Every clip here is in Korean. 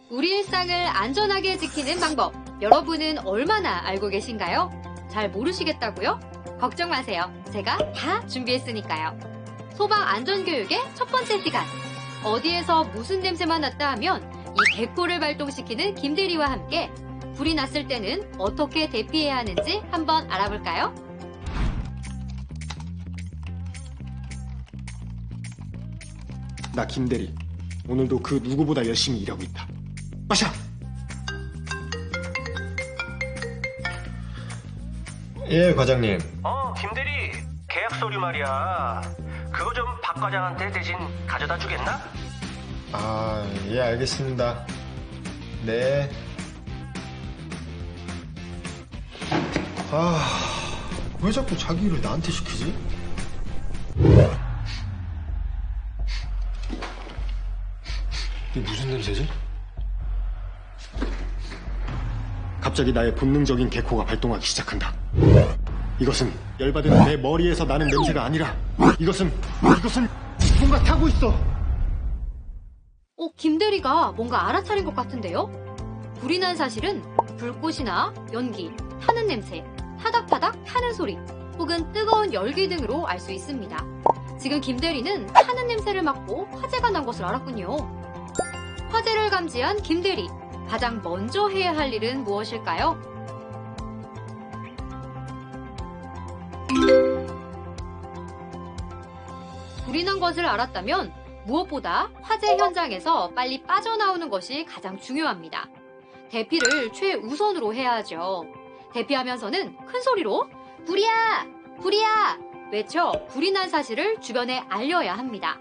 우리 일상을 안전하게 지키는 방법, 여러분은 얼마나 알고 계신가요? 잘 모르시겠다고요? 걱정 마세요. 제가 다 준비했으니까요. 소방 안전교육의 첫 번째 시간. 어디에서 무슨 냄새만 났다 하면 이 개코를 발동시키는 김대리와 함께 불이 났을 때는 어떻게 대피해야 하는지 한번 알아볼까요? 나 김대리, 오늘도 그 누구보다 열심히 일하고 있다. 마셔! 예, 과장님. 김대리, 계약 서류 말이야. 그거 좀 박 과장한테 대신 가져다 주겠나? 아, 예, 알겠습니다. 네. 왜 자꾸 자기 일을 나한테 시키지? 이게 무슨 냄새지? 갑자기 나의 본능적인 개코가 발동하기 시작한다. 이것은 열받은 내 머리에서 나는 냄새가 아니라 이것은 뭔가 타고 있어. 김대리가 뭔가 알아차린 것 같은데요? 불이 난 사실은 불꽃이나 연기, 타는 냄새, 타닥타닥 타는 소리, 혹은 뜨거운 열기 등으로 알 수 있습니다. 지금 김대리는 타는 냄새를 맡고 화재가 난 것을 알았군요. 화재를 감지한 김대리, 가장 먼저 해야 할 일은 무엇일까요? 불이 난 것을 알았다면 무엇보다 화재 현장에서 빨리 빠져나오는 것이 가장 중요합니다. 대피를 최우선으로 해야 하죠. 대피하면서는 큰 소리로 불이야! 불이야! 외쳐 불이 난 사실을 주변에 알려야 합니다.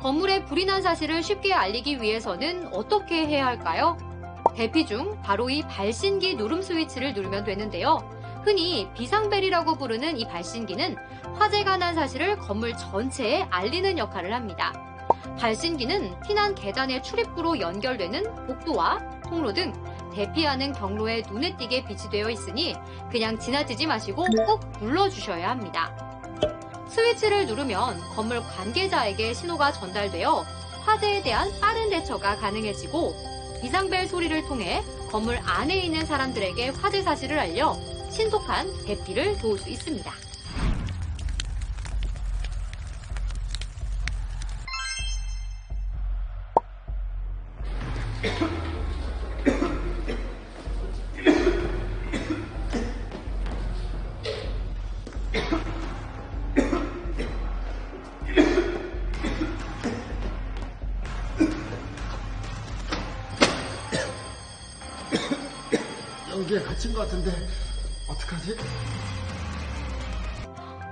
건물에 불이 난 사실을 쉽게 알리기 위해서는 어떻게 해야 할까요? 대피 중 바로 이 발신기 누름 스위치를 누르면 되는데요. 흔히 비상벨이라고 부르는 이 발신기는 화재가 난 사실을 건물 전체에 알리는 역할을 합니다. 발신기는 피난 계단의 출입구로 연결되는 복도와 통로 등 대피하는 경로에 눈에 띄게 비치되어 있으니 그냥 지나치지 마시고 꼭 눌러주셔야 합니다. 스위치를 누르면 건물 관계자에게 신호가 전달되어 화재에 대한 빠른 대처가 가능해지고 비상벨 소리를 통해 건물 안에 있는 사람들에게 화재 사실을 알려 신속한 대피를 도울 수 있습니다. 연기에 갇힌 것 같은데 어떡하지?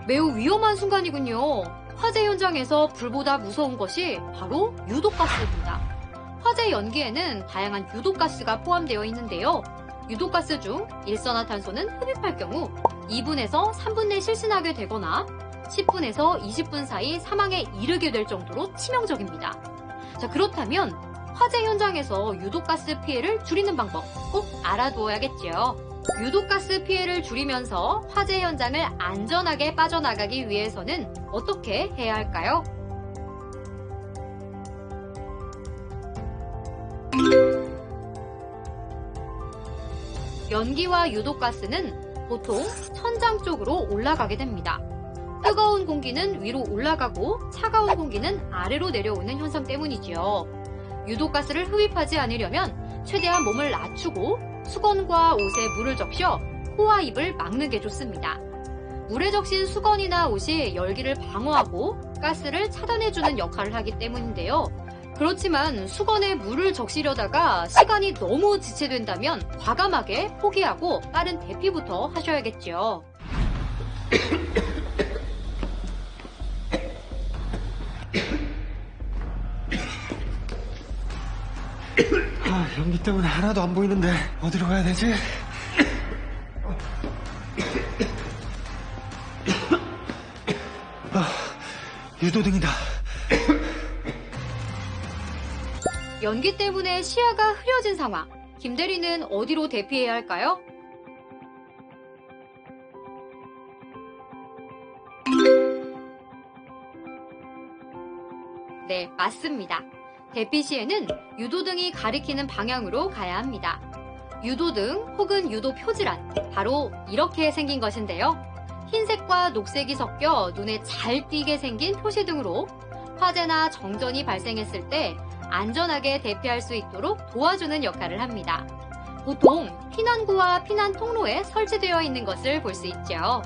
매우 위험한 순간이군요. 화재 현장에서 불보다 무서운 것이 바로 유독가스입니다. 화재 연기에는 다양한 유독가스가 포함되어 있는데요. 유독가스 중 일산화탄소는 흡입할 경우 2분에서 3분 내 실신하게 되거나 10분에서 20분 사이 사망에 이르게 될 정도로 치명적입니다. 자, 그렇다면 화재 현장에서 유독가스 피해를 줄이는 방법 꼭 알아두어야겠죠. 유독가스 피해를 줄이면서 화재 현장을 안전하게 빠져나가기 위해서는 어떻게 해야 할까요? 연기와 유독가스는 보통 천장 쪽으로 올라가게 됩니다. 뜨거운 공기는 위로 올라가고 차가운 공기는 아래로 내려오는 현상 때문이지요. 유독가스를 흡입하지 않으려면 최대한 몸을 낮추고 수건과 옷에 물을 적셔 코와 입을 막는 게 좋습니다. 물에 적신 수건이나 옷이 열기를 방어하고 가스를 차단해주는 역할을 하기 때문인데요. 그렇지만 수건에 물을 적시려다가 시간이 너무 지체된다면 과감하게 포기하고 빠른 대피부터 하셔야겠죠. 연기 때문에 하나도 안 보이는데 어디로 가야 되지? 유도등이다. 연기 때문에 시야가 흐려진 상황. 김대리는 어디로 대피해야 할까요? 네, 맞습니다. 대피 시에는 유도등이 가리키는 방향으로 가야 합니다. 유도등 혹은 유도 표지란 바로 이렇게 생긴 것인데요. 흰색과 녹색이 섞여 눈에 잘 띄게 생긴 표시등으로 화재나 정전이 발생했을 때 안전하게 대피할 수 있도록 도와주는 역할을 합니다. 보통 피난구와 피난 통로에 설치되어 있는 것을 볼 수 있죠.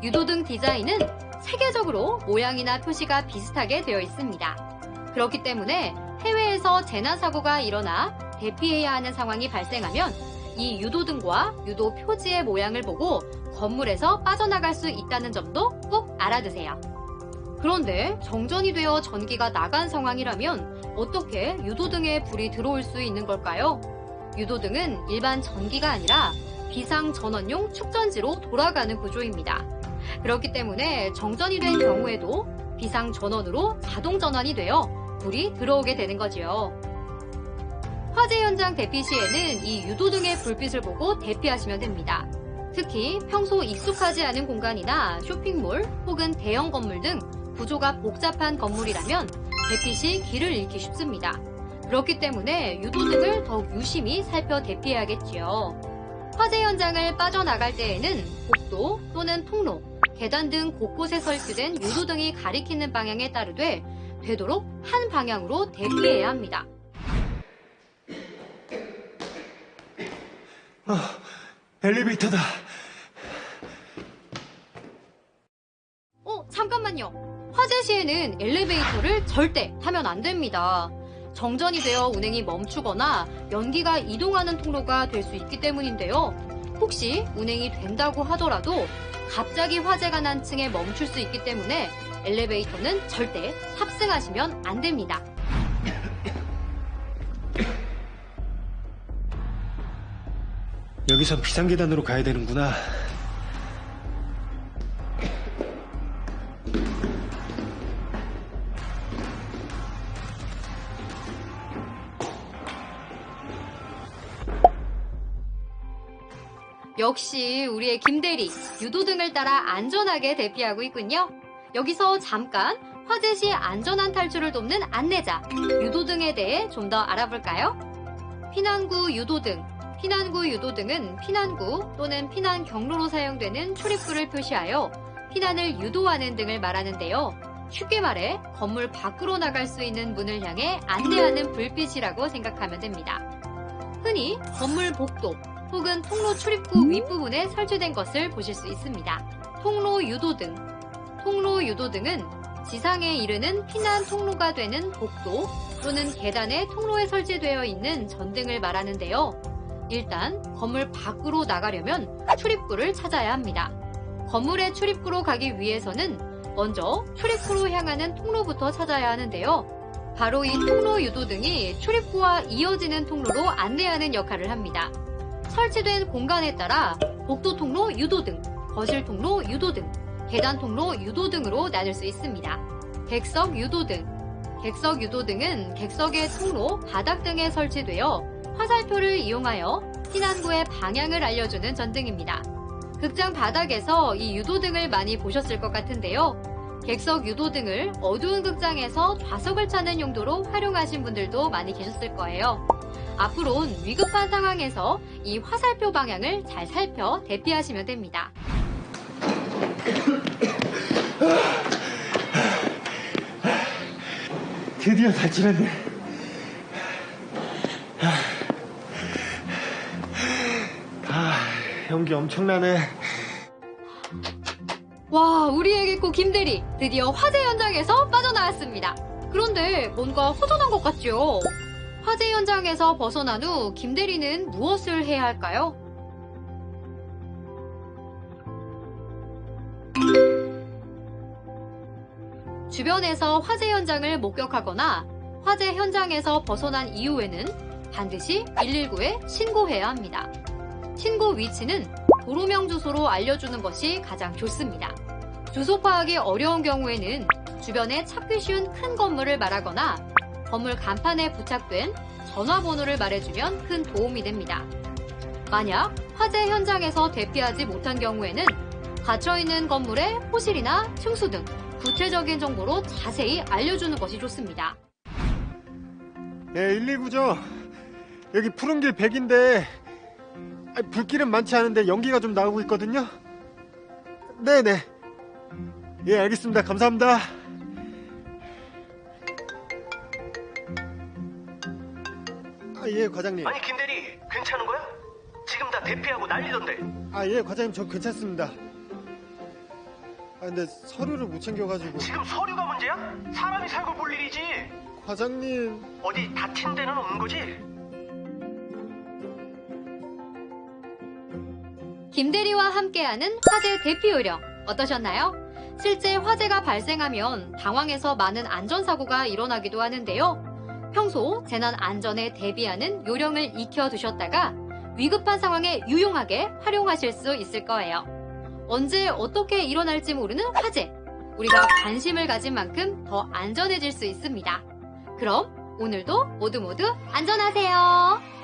유도등 디자인은 세계적으로 모양이나 표시가 비슷하게 되어 있습니다. 그렇기 때문에 해외에서 재난사고가 일어나 대피해야 하는 상황이 발생하면 이 유도등과 유도 표지의 모양을 보고 건물에서 빠져나갈 수 있다는 점도 꼭 알아두세요. 그런데 정전이 되어 전기가 나간 상황이라면 어떻게 유도등에 불이 들어올 수 있는 걸까요? 유도등은 일반 전기가 아니라 비상전원용 축전지로 돌아가는 구조입니다. 그렇기 때문에 정전이 된 경우에도 비상전원으로 자동전원이 되어 불이 들어오게 되는 거지요. 화재 현장 대피 시에는 이 유도등의 불빛을 보고 대피하시면 됩니다. 특히 평소 익숙하지 않은 공간이나 쇼핑몰 혹은 대형 건물 등 구조가 복잡한 건물이라면 대피 시 길을 잃기 쉽습니다. 그렇기 때문에 유도등을 더욱 유심히 살펴 대피해야겠지요. 화재 현장을 빠져나갈 때에는 복도 또는 통로, 계단 등 곳곳에 설치된 유도등이 가리키는 방향에 따르되 되도록 한 방향으로 대피해야 합니다. 엘리베이터다. 잠깐만요. 화재 시에는 엘리베이터를 절대 타면 안 됩니다. 정전이 되어 운행이 멈추거나 연기가 이동하는 통로가 될 수 있기 때문인데요. 혹시 운행이 된다고 하더라도 갑자기 화재가 난 층에 멈출 수 있기 때문에 엘리베이터는 절대 탑승하시면 안 됩니다. 여기선 비상계단으로 가야 되는구나. 역시 우리의 김대리, 유도등을 따라 안전하게 대피하고 있군요. 여기서 잠깐 화재 시 안전한 탈출을 돕는 안내자, 유도등에 대해 좀 더 알아볼까요? 피난구 유도등. 피난구 유도등은 피난구 또는 피난 경로로 사용되는 출입구를 표시하여 피난을 유도하는 등을 말하는데요. 쉽게 말해 건물 밖으로 나갈 수 있는 문을 향해 안내하는 불빛이라고 생각하면 됩니다. 흔히 건물 복도 혹은 통로 출입구 윗부분에 설치된 것을 보실 수 있습니다. 통로 유도등. 통로 유도등은 지상에 이르는 피난 통로가 되는 복도 또는 계단의 통로에 설치되어 있는 전등을 말하는데요. 일단 건물 밖으로 나가려면 출입구를 찾아야 합니다. 건물의 출입구로 가기 위해서는 먼저 출입구로 향하는 통로부터 찾아야 하는데요. 바로 이 통로 유도등이 출입구와 이어지는 통로로 안내하는 역할을 합니다. 설치된 공간에 따라 복도 통로 유도등, 거실 통로 유도등, 계단 통로 유도등으로 나눌 수 있습니다. 객석 유도등. 객석 유도등은 객석의 통로, 바닥 등에 설치되어 화살표를 이용하여 피난구의 방향을 알려주는 전등입니다. 극장 바닥에서 이 유도등을 많이 보셨을 것 같은데요. 객석 유도등을 어두운 극장에서 좌석을 찾는 용도로 활용하신 분들도 많이 계셨을 거예요. 앞으론 위급한 상황에서 이 화살표 방향을 잘 살펴 대피하시면 됩니다. 드디어 탈출했네. 연기 엄청나네. 와, 우리의 개코 김대리 드디어 화재 현장에서 빠져나왔습니다. 그런데 뭔가 허전한 것 같죠? 화재 현장에서 벗어난 후 김대리는 무엇을 해야 할까요? 주변에서 화재 현장을 목격하거나 화재 현장에서 벗어난 이후에는 반드시 119에 신고해야 합니다. 신고 위치는 도로명 주소로 알려주는 것이 가장 좋습니다. 주소 파악이 어려운 경우에는 주변에 찾기 쉬운 큰 건물을 말하거나 건물 간판에 부착된 전화번호를 말해주면 큰 도움이 됩니다. 만약 화재 현장에서 대피하지 못한 경우에는 갇혀있는 건물의 호실이나 층수 등 구체적인 정보로 자세히 알려주는 것이 좋습니다. 네, 119죠. 여기 푸른 길 100인데 불길은 많지 않은데 연기가 좀 나오고 있거든요. 네네. 예, 알겠습니다. 감사합니다. 예, 과장님. 아니 김대리 괜찮은 거야? 지금 다 대피하고 난리던데. 예, 과장님, 저 괜찮습니다. 근데 서류를 못 챙겨가지고. 지금 서류가 문제야? 사람이 살고 볼 일이지. 과장님. 어디 다친 데는 없는 거지? 김대리와 함께하는 화재 대피 요령 어떠셨나요? 실제 화재가 발생하면 당황해서 많은 안전사고가 일어나기도 하는데요. 평소 재난 안전에 대비하는 요령을 익혀두셨다가 위급한 상황에 유용하게 활용하실 수 있을 거예요. 언제 어떻게 일어날지 모르는 화재. 우리가 관심을 가진 만큼 더 안전해질 수 있습니다. 그럼 오늘도 모두 안전하세요.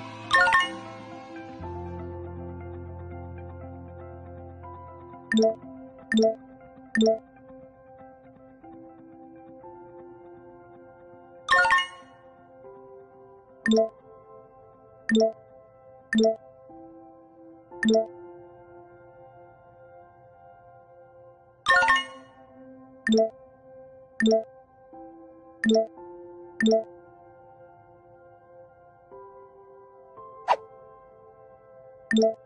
you